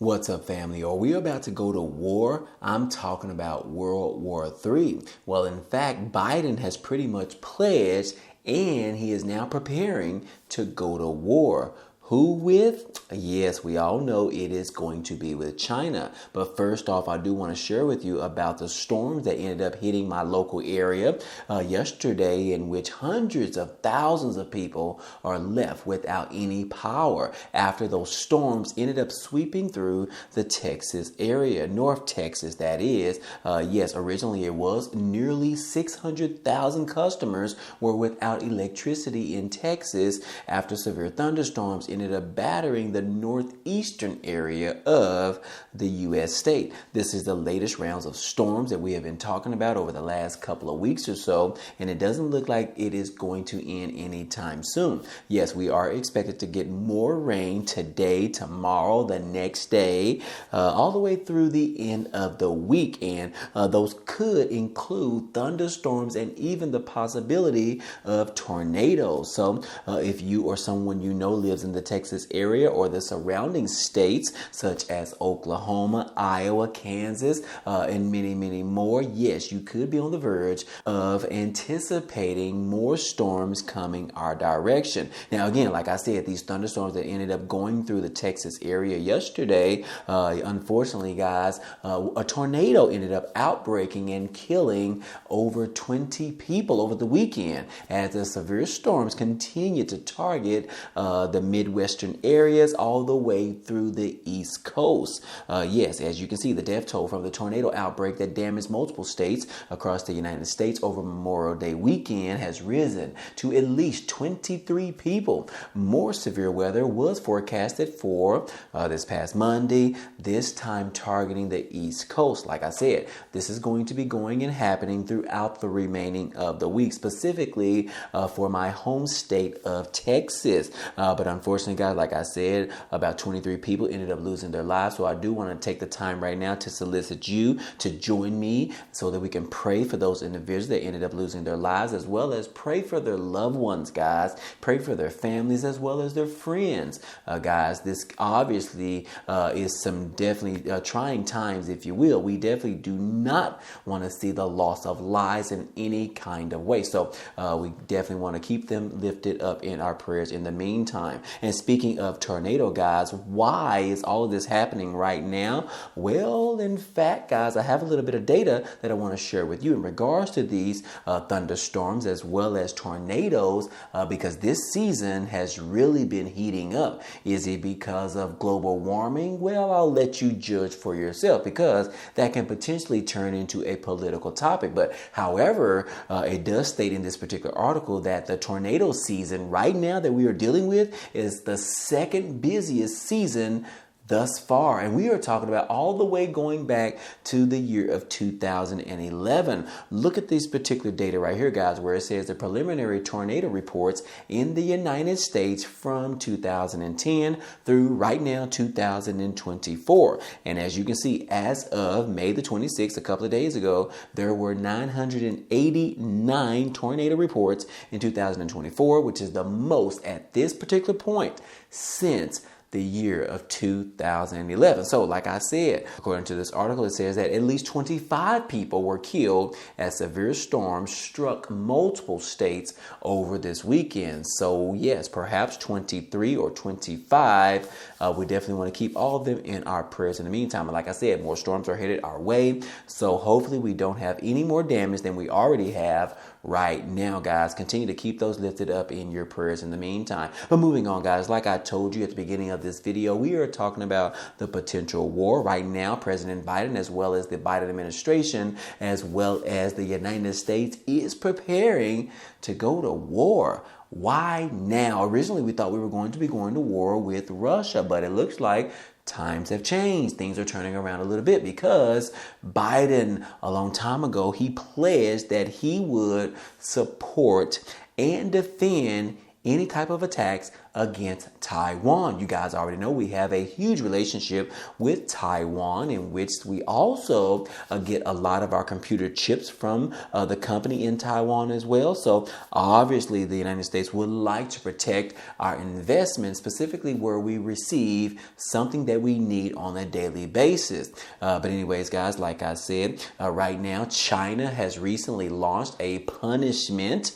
What's up, family? Are we about to go to war? I'm talking about World War III. Well, in fact, Biden has pretty much pledged and he is now preparing to go to war. Who with? Yes, we all know it is going to be with China. But first off, I do want to share with you about the storms that ended up hitting my local area yesterday, in which hundreds of thousands of people are left without any power after those storms ended up sweeping through the Texas area, North Texas, that is. Yes, originally it was nearly 600,000 customers were without electricity in Texas after severe thunderstorms ended up battering the northeastern area of the U.S. state. This is the latest rounds of storms that we have been talking about over the last couple of weeks or so, and it doesn't look like it is going to end anytime soon. Yes, we are expected to get more rain today, tomorrow, the next day, all the way through the end of the week, and those could include thunderstorms and even the possibility of tornadoes. So if you or someone you know lives in the Texas area or the surrounding states such as Oklahoma, Iowa, Kansas, and many, many more, yes, you could be on the verge of anticipating more storms coming our direction. Now, again, like I said, these thunderstorms that ended up going through the Texas area yesterday, unfortunately, guys, a tornado ended up outbreaking and killing over 20 people over the weekend as the severe storms continued to target the Midwestern areas all the way through the East Coast. Yes, as you can see, the death toll from the tornado outbreak that damaged multiple states across the United States over Memorial Day weekend has risen to at least 23 people. More severe weather was forecasted for this past Monday, this time targeting the East Coast. Like I said, this is going to be going and happening throughout the remaining of the week, specifically for my home state of Texas. But unfortunately, guys, like I said, about 23 people ended up losing their lives. So I do want to take the time right now to solicit you to join me so that we can pray for those individuals that ended up losing their lives, as well as pray for their loved ones, guys. Pray for their families as well as their friends, guys. This obviously is some definitely trying times, if you will. We definitely do not want to see the loss of lives in any kind of way. So we definitely want to keep them lifted up in our prayers in the meantime. And speaking of tornado, guys, why is all of this happening right now? Well, in fact, guys, I have a little bit of data that I want to share with you in regards to these thunderstorms as well as tornadoes, because this season has really been heating up. Is it because of global warming? Well, I'll let you judge for yourself, because that can potentially turn into a political topic. But however, it does state in this particular article that the tornado season right now that we are dealing with is the second busiest season thus far. And we are talking about all the way going back to the year of 2011. Look at this particular data right here, guys, where it says the preliminary tornado reports in the United States from 2010 through right now 2024. And as you can see, as of May the 26th, a couple of days ago, there were 989 tornado reports in 2024, which is the most at this particular point since the year of 2011. So like I said, according to this article, it says that at least 25 people were killed as severe storms struck multiple states over this weekend. So yes, perhaps 23 or 25. We definitely want to keep all of them in our prayers in the meantime. And like I said, more storms are headed our way. So hopefully we don't have any more damage than we already have right now, guys. Continue to keep those lifted up in your prayers in the meantime. But moving on, guys, like I told you at the beginning of this video, we are talking about the potential war right now. President Biden, as well as the Biden administration, as well as the United States, is preparing to go to war. Why now? Originally, we thought we were going to be going to war with Russia, but it looks like times have changed. Things are turning around a little bit, because Biden, a long time ago, he pledged that he would support and defend any type of attacks against Taiwan. You guys already know we have a huge relationship with Taiwan, in which we also get a lot of our computer chips from the company in Taiwan as well. So obviously the United States would like to protect our investments, specifically where we receive something that we need on a daily basis. But anyways, guys, like I said, right now China has recently launched a punishment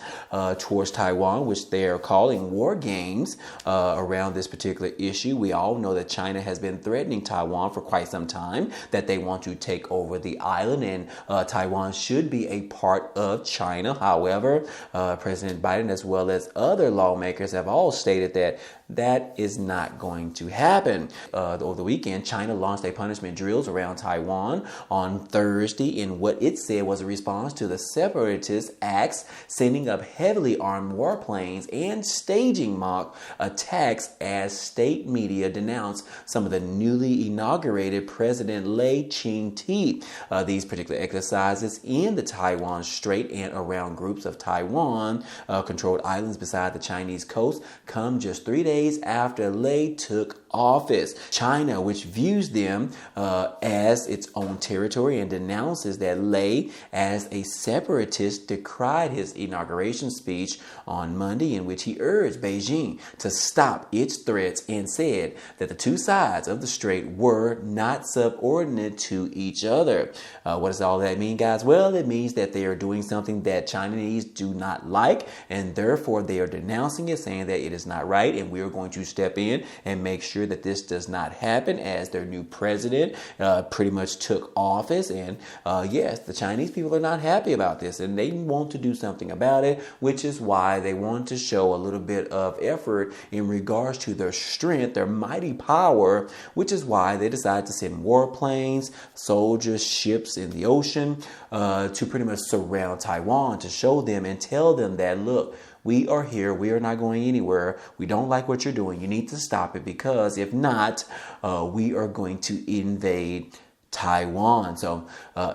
towards Taiwan, which they are calling war games around this particular issue. We all know that China has been threatening Taiwan for quite some time, that they want to take over the island, and Taiwan should be a part of China. However, President Biden, as well as other lawmakers, have all stated that that is not going to happen. Over the weekend, China launched a punishment drills around Taiwan on Thursday in what it said was a response to the separatist acts, sending up heavily armed warplanes and staging mock attacks as state media denounced some of the newly inaugurated President Lai Ching-te. These particular exercises in the Taiwan Strait and around groups of Taiwan controlled islands beside the Chinese coast come just 3 days after Lai took office. China, which views them as its own territory and denounces that Lai as a separatist, decried his inauguration speech on Monday, in which he urged Beijing to stop its threats and said that the two sides of the strait were not subordinate to each other. What does all that mean, guys? Well, it means that they are doing something that Chinese do not like, and therefore they are denouncing it, saying that it is not right, and we are going to step in and make sure that this does not happen, as their new president pretty much took office. And yes, the Chinese people are not happy about this, and they want to do something about it, which is why they want to show a little bit of effort in regards to their strength, their mighty power, which is why they decided to send warplanes, soldiers, ships in the ocean to pretty much surround Taiwan, to show them and tell them that, look, we are here. We are not going anywhere. We don't like what you're doing. You need to stop it, because if not, we are going to invade Taiwan. So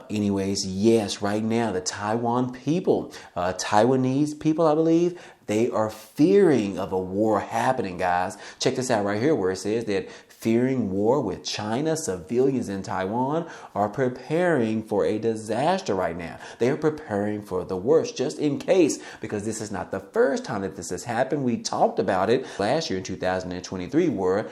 anyways, yes, right now the Taiwan people, Taiwanese people, I believe, they are fearing of a war happening, guys. Check this out right here, where it says that fearing war with China, civilians in Taiwan are preparing for a disaster right now. They are preparing for the worst, just in case, because this is not the first time that this has happened. We talked about it last year in 2023, where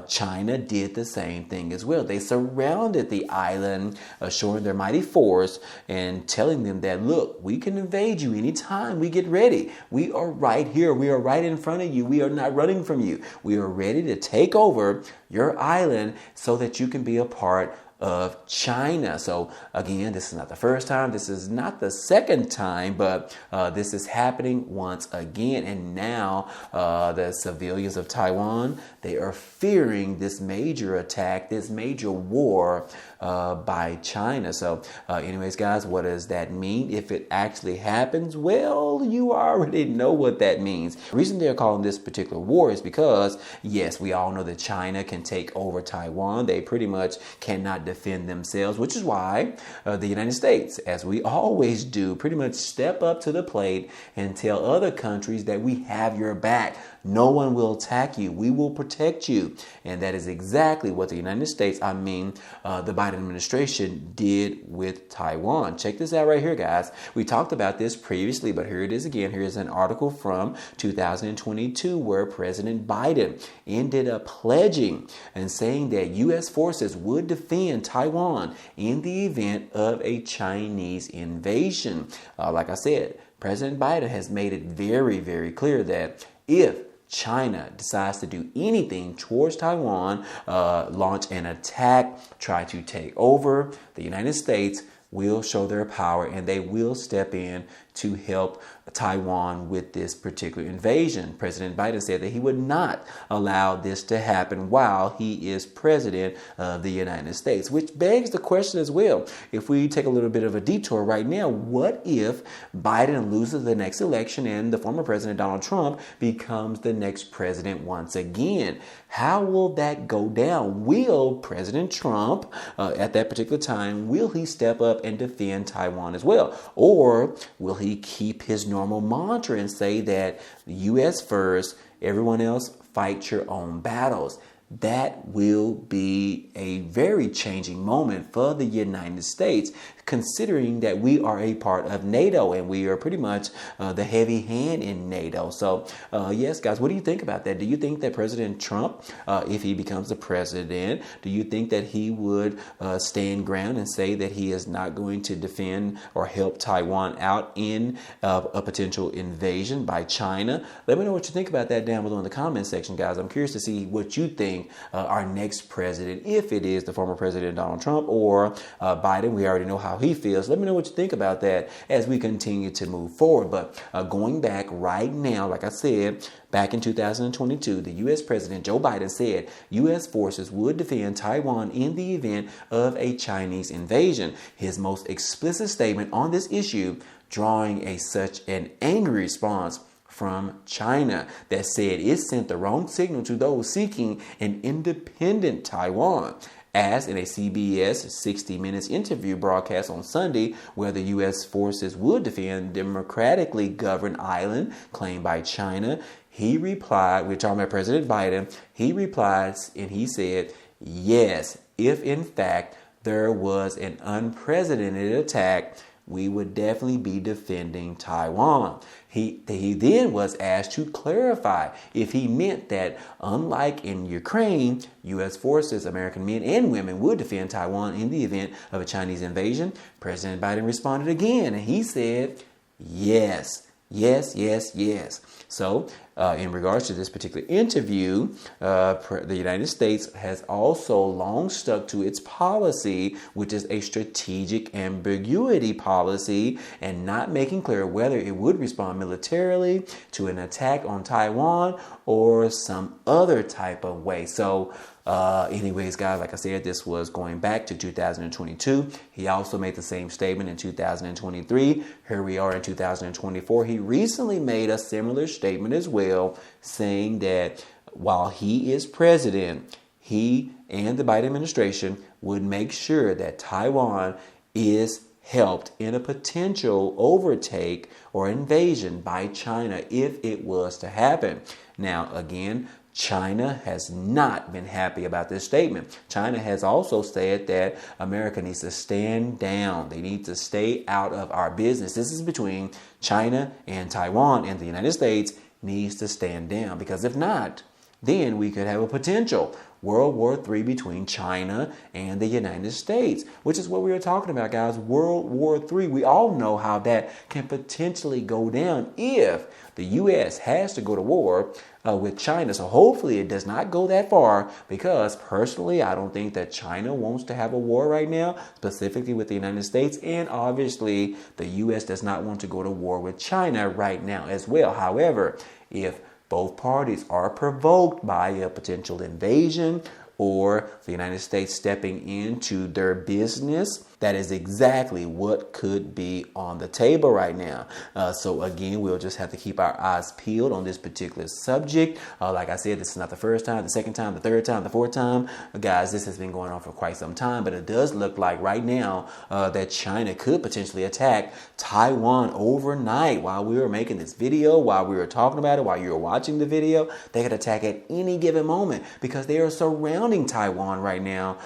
China did the same thing as well. They surrounded the island, showing their mighty force and telling them that, look, we can invade you anytime we get ready. We are right here. We are right in front of you. We are not running from you. We are ready to take over your island so that you can be a part of China. So again, this is not the first time. This is not the second time, but this is happening once again. And now the civilians of Taiwan, they are fearing this major attack, this major war by China. So anyways, guys, what does that mean if it actually happens? Well, you already know what that means. The reason they're calling this particular war is because, yes, we all know that China can take over Taiwan. They pretty much cannot defend themselves, which is why the United States, as we always do, pretty much step up to the plate and tell other countries that we have your back. No one will attack you. We will protect you. And that is exactly what the United States, the Biden administration, did with Taiwan. Check this out right here, guys. We talked about this previously, but here it is again. Here's an article from 2022 where President Biden ended up pledging and saying that U.S. forces would defend Taiwan in the event of a Chinese invasion. Like I said, President Biden has made it very, very clear that if China decides to do anything towards Taiwan, launch an attack, try to take over, the United States will show their power and they will step in to help Taiwan with this particular invasion. President Biden said that he would not allow this to happen while he is president of the United States, which begs the question as well. If we take a little bit of a detour right now, what if Biden loses the next election and the former president Donald Trump becomes the next president once again? How will that go down? Will President Trump, at that particular time, will he step up and defend Taiwan as well? Or will he keep his normal mantra and say that the U.S. first, everyone else fight your own battles. That will be a very changing moment for the United States, considering that we are a part of NATO and we are pretty much the heavy hand in NATO. So, yes, guys, what do you think about that? Do you think that President Trump, if he becomes the president, do you think that he would stand ground and say that he is not going to defend or help Taiwan out in a potential invasion by China? Let me know what you think about that down below in the comment section, guys. I'm curious to see what you think our next president, if it is the former President Donald Trump or Biden. We already know how he feels. Let me know what you think about that as we continue to move forward. But going back right now, like I said, back in 2022, the U.S. President Joe Biden said U.S. forces would defend Taiwan in the event of a Chinese invasion. His most explicit statement on this issue drawing such an angry response from China that said it sent the wrong signal to those seeking an independent Taiwan. As in a CBS 60 Minutes interview broadcast on Sunday, where the U.S. forces would defend democratically governed island claimed by China, he replied, we're talking about President Biden, he replied and he said, yes, if in fact there was an unprecedented attack, we would definitely be defending Taiwan. He then was asked to clarify if he meant that, unlike in Ukraine, U.S. forces, American men and women, would defend Taiwan in the event of a Chinese invasion. President Biden responded again, and he said, yes. Yes, yes, yes. So, in regards to this particular interview, the United States has also long stuck to its policy, which is a strategic ambiguity policy, and not making clear whether it would respond militarily to an attack on Taiwan or some other type of way. So, anyways, guys, like I said, this was going back to 2022. He also made the same statement in 2023. Here we are in 2024. He recently made a similar statement as well, saying that while he is president, he and the Biden administration would make sure that Taiwan is helped in a potential overtake or invasion by China if it was to happen. Now, again, China has not been happy about this statement. China has also said that America needs to stand down. They need to stay out of our business. This is between China and Taiwan, and the United States needs to stand down, because if not, then we could have a potential World War III between China and the United States, which is what we were talking about, guys. World War III. We all know how that can potentially go down if the U.S. has to go to war with China. So hopefully it does not go that far, because personally, I don't think that China wants to have a war right now, specifically with the United States. And obviously, the U.S. does not want to go to war with China right now as well. However, if both parties are provoked by a potential invasion or the United States stepping into their business, that is exactly what could be on the table right now. So again, we'll just have to keep our eyes peeled on this particular subject. Like I said, this is not the first time, the second time, the third time, the fourth time. Guys, this has been going on for quite some time, but it does look like right now that China could potentially attack Taiwan overnight. While we were making this video, while we were talking about it, while you were watching the video, they could attack at any given moment, because they are surrounding Taiwan right now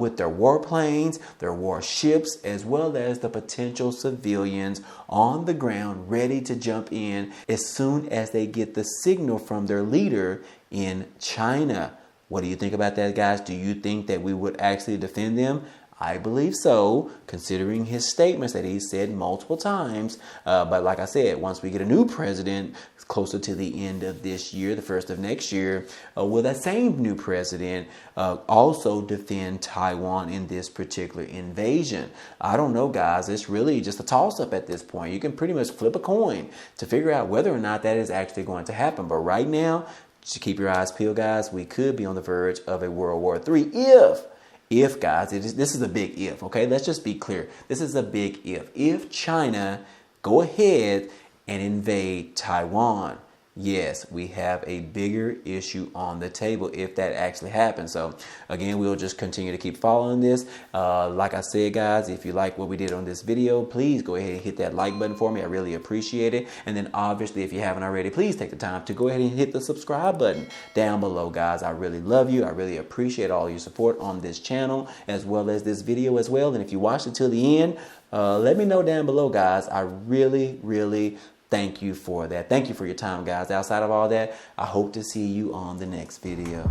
with their warplanes, their warships, as well as the potential civilians on the ground ready to jump in as soon as they get the signal from their leader in China. What do you think about that, guys? Do you think that we would actually defend them? I believe so, considering his statements that he said multiple times. But like I said, once we get a new president closer to the end of this year, the first of next year, will that same new president also defend Taiwan in this particular invasion? I don't know, guys. It's really just a toss-up at this point. You can pretty much flip a coin to figure out whether or not that is actually going to happen. But right now, just keep your eyes peeled, guys. We could be on the verge of a World War III if, guys, this is a big if, okay? Let's just be clear. This is a big if. If China go ahead and invade Taiwan, yes, we have a bigger issue on the table if that actually happens. So again, we'll just continue to keep following this. Like I said, guys, if you like what we did on this video, please go ahead and hit that like button for me. I really appreciate it. And then obviously, if you haven't already, please take the time to go ahead and hit the subscribe button down below, guys. I really love you. I really appreciate all your support on this channel as well as this video as well. And if you watched it till the end, let me know down below, guys. I really thank you for that. Thank you for your time, guys. Outside of all that, I hope to see you on the next video.